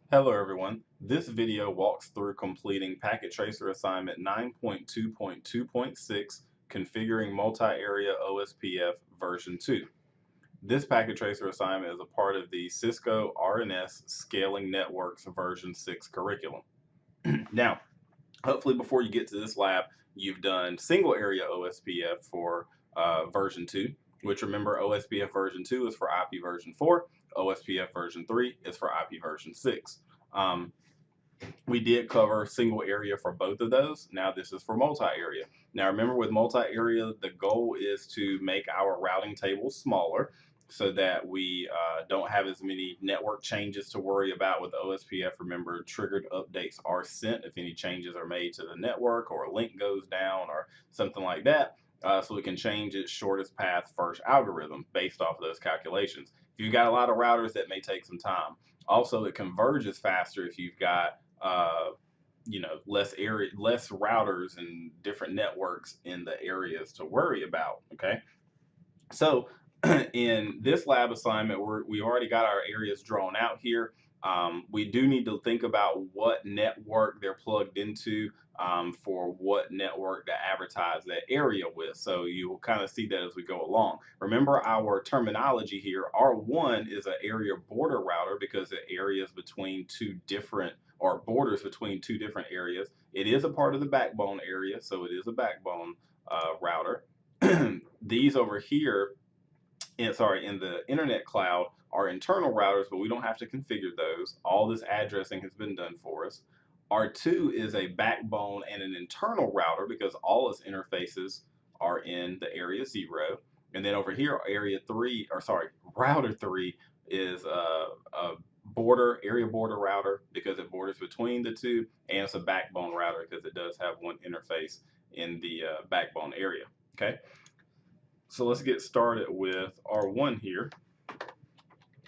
Hello everyone. This video walks through completing Packet Tracer Assignment 9.2.2.6, Configuring Multi-Area OSPF version 2. This Packet Tracer assignment is a part of the Cisco R&S Scaling Networks version 6 curriculum. Now, hopefully before you get to this lab, you've done single area OSPF for version 2, which remember OSPF version 2 is for IP version 4, OSPF version 3 is for IP version 6. We did cover single area for both of those. Now this is for multi-area. Now remember, with multi-area, the goal is to make our routing tables smaller so that we don't have as many network changes to worry about with OSPF. Remember, triggered updates are sent if any changes are made to the network or a link goes down or something like that. So we can change its shortest path first algorithm based off of those calculations. If you've got a lot of routers, that may take some time. Also, it converges faster if you've got less routers and different networks in the areas to worry about. Okay, so in this lab assignment, we already got our areas drawn out here. We do need to think about what network they're plugged into for what network to advertise that area with. So you will kind of see that as we go along. Remember our terminology here. R1 is an area border router because it areas between two different or borders between two different areas. It is a part of the backbone area, so it is a backbone router. These over here in the internet cloud are internal routers, but we don't have to configure those. All this addressing has been done for us. R2 is a backbone and an internal router because all its interfaces are in the area 0. And then over here, router 3 is a area border router because it borders between the two, and it's a backbone router because it does have one interface in the backbone area. Okay. So let's get started with R1 here.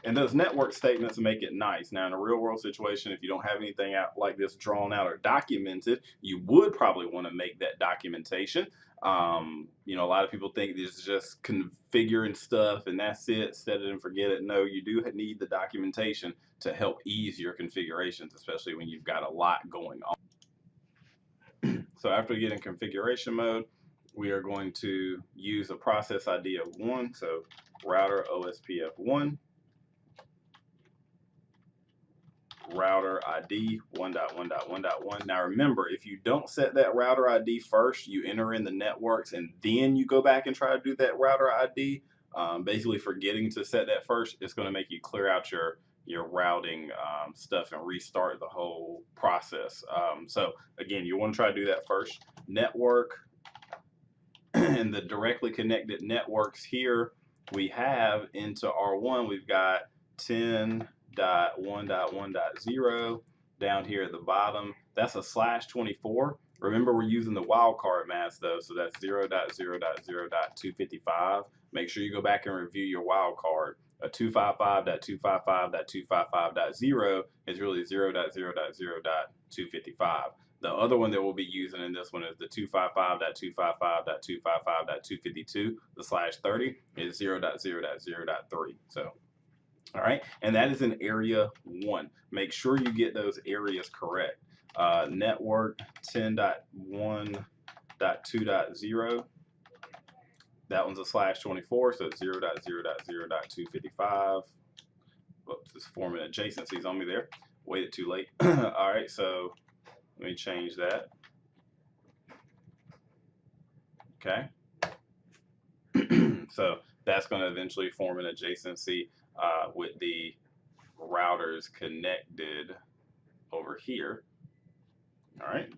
And those network statements make it nice. Now, in a real world situation, if you don't have anything out like this drawn out or documented, you would probably want to make that documentation. A lot of people think this is just configuring stuff and that's it, set it and forget it. No, you do need the documentation to help ease your configurations, especially when you've got a lot going on. So after we get in configuration mode, we are going to use a process ID of 1. So router OSPF1, router ID 1.1.1.1. Now remember, if you don't set that router ID first, you enter in the networks and then you go back and try to do that router ID, basically forgetting to set that first, it's going to make you clear out your routing stuff and restart the whole process. So again, you want to try to do that first. Network and the directly connected networks here we have into R1, we've got 10.1.1.0 down here at the bottom. That's a /24. Remember, we're using the wildcard mask though, so that's 0.0.0.255. Make sure you go back and review your wildcard. A 255.255.255.0 is really 0.0.0.255. The other one that we'll be using in this one is the 255.255.255.252. The /30 is 0.0.0.3. So, all right, and that is in area 1. Make sure you get those areas correct. Network 10.1.2.0. That one's a /24, so it's 0.0.0.255. Whoops, it's forming adjacencies on me there. Waited too late. All right, so let me change that. Okay. So that's going to eventually form an adjacency with the routers connected over here. All right.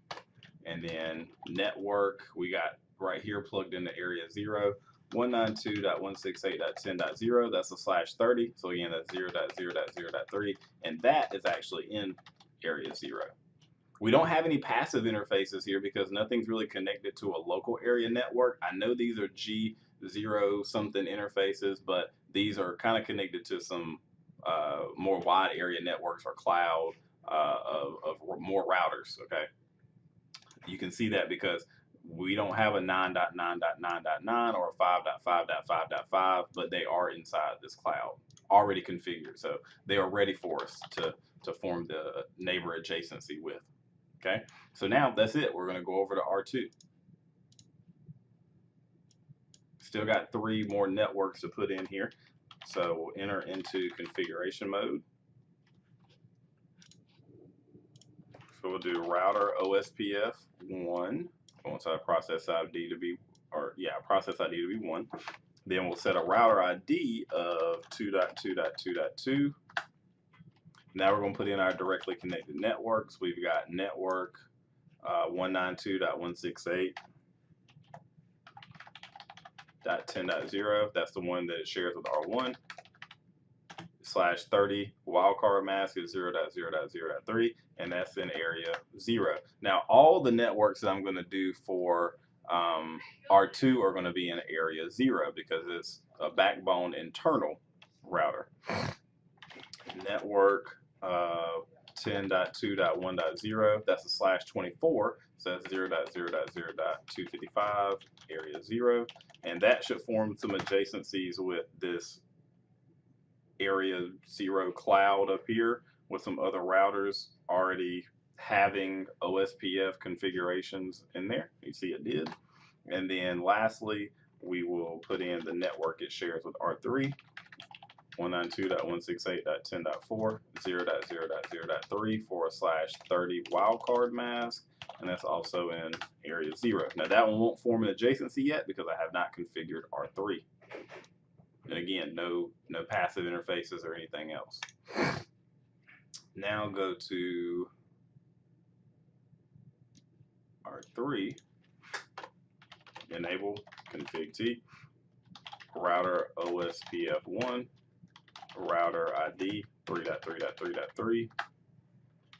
And then network, we got right here plugged into area 0. 192.168.10.0, that's a /30. So again, that's 0.0.0.3. And that is actually in area 0. We don't have any passive interfaces here because nothing's really connected to a local area network. I know these are G0 something interfaces, but these are kind of connected to some more wide area networks or cloud of more routers. Okay, you can see that because We don't have a 9.9.9.9 or a 5.5.5.5, but they are inside this cloud, already configured. So they are ready for us to form the neighbor adjacency with. Okay, so now that's it. We're going to go over to R2. Still got 3 more networks to put in here. So we'll enter into configuration mode. So we'll do router OSPF1. Once I process ID to be, process ID to be 1. Then we'll set a router ID of 2.2.2.2. Now we're going to put in our directly connected networks. We've got network 192.168.10.0. That's the one that it shares with R1. /30 wildcard mask is 0.0.0.3, and that's in area 0. Now all the networks that I'm going to do for R2 are going to be in area 0 because it's a backbone internal router. Network 10.2.1.0, that's a /24, so that's 0.0.0.255 area 0, and that should form some adjacencies with this area 0 cloud up here with some other routers already having OSPF configurations in there. You see it did. And then lastly, we will put in the network it shares with R3, 192.168.10.4, 0.0.0.3 /30 wildcard mask, and that's also in area 0. Now that one won't form an adjacency yet because I have not configured R3. And again, no passive interfaces or anything else. Now go to R3, enable config T, router OSPF1, router ID 3.3.3.3.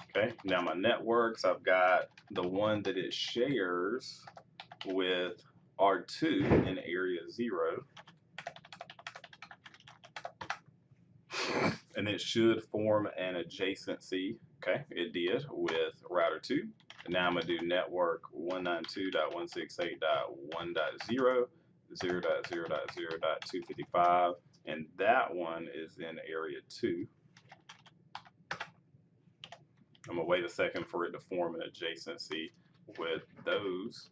Okay, now my networks, I've got the one that it shares with R2 in area 0. And it should form an adjacency. Okay, it did with router 2. And now I'm going to do network 192.168.1.0, 0.0.0.255, and that one is in area 2. I'm going to wait a second for it to form an adjacency with those.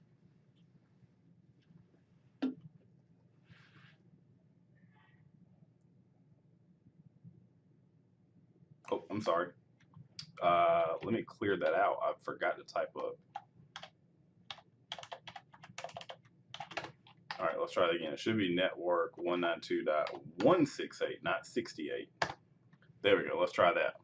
Oh, I'm sorry. Let me clear that out. I forgot to type up. All right, let's try it again. It should be network 192.168, not 68. There we go. Let's try that.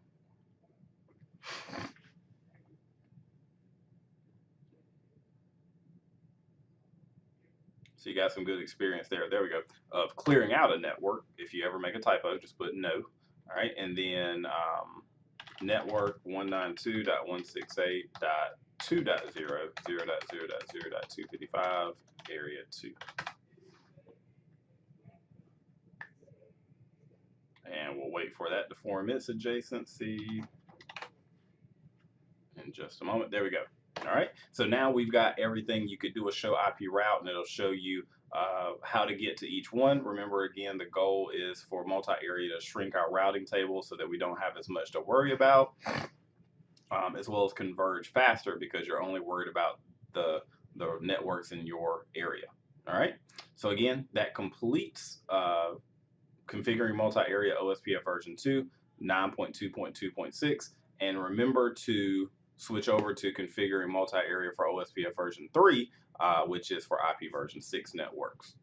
So you got some good experience there. There we go. Of clearing out a network. If you ever make a typo, just put no. All right, and then network 192.168.2.0, 0.0.0.255, area 2. And we'll wait for that to form its adjacency in just a moment. There we go. All right, so now we've got everything. You could do a show IP route and it'll show you how to get to each one. Remember, again, the goal is for multi-area to shrink our routing table so that we don't have as much to worry about, as well as converge faster because you're only worried about the networks in your area. All right, so again, that completes configuring multi-area OSPF version 2, 9.2.2.6, and remember to switch over to configuring multi-area for OSPF version 3, which is for IP version 6 networks.